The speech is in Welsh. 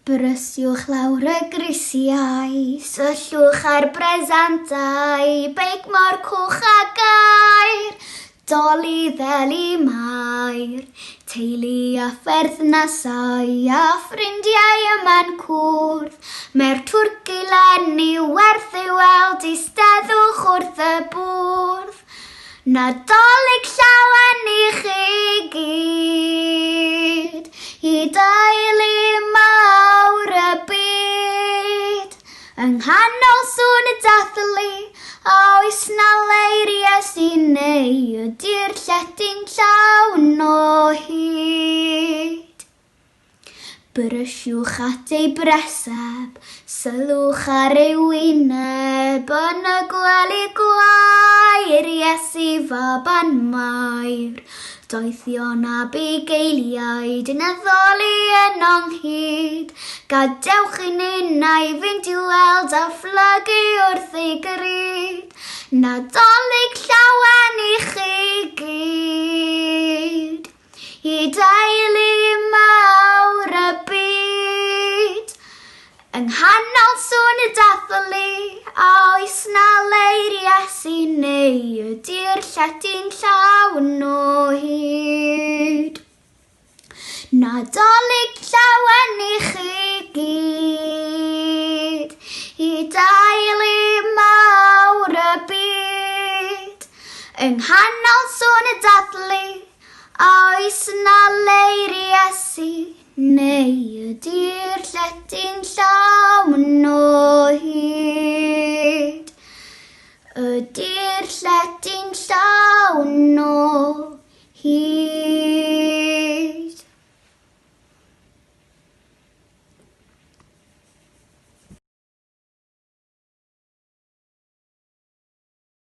Brysiwch lawr y grisiau, syllwch ar bresantau, beic mor cwch a gair, doli ddeli mair, teulu a pherthnasau a ffrindiau yma'n cwrdd, mae'r twrci lenni werth ei weld i steddwch wrth y bwrdd. Nadolig llawen i chi gyd, i deulu mawr y byd. Yng nghanol sŵn y dathlu, a oes na leiriau sy'n neu, ydy'r lletyn llawn o hyd. Brysiwch at ei breseb, sylwch ar ei wyneb, yn y gwely gwair, Iesu faban mair. Doethion a bugeiliaid yn addoli yn onghyd, gadewch i ninnau fynd i weld a phlygu wrth ei gryd. Nadolig llawen i chi gyd, i deulu mawr y byd. Yng nghanol sŵn y dathlu, a oes na leiriau sy'n neu, ydy'r lletyn llawn o hyd. Nadolig llawen i chi gyd, i deulu mawr y byd. Yng nghanol sŵn y dathlu, a oes na leiriau sy'n neu, ydy'r lletyn llawn o hyd. Ydy'r lletyn llawn o hyd.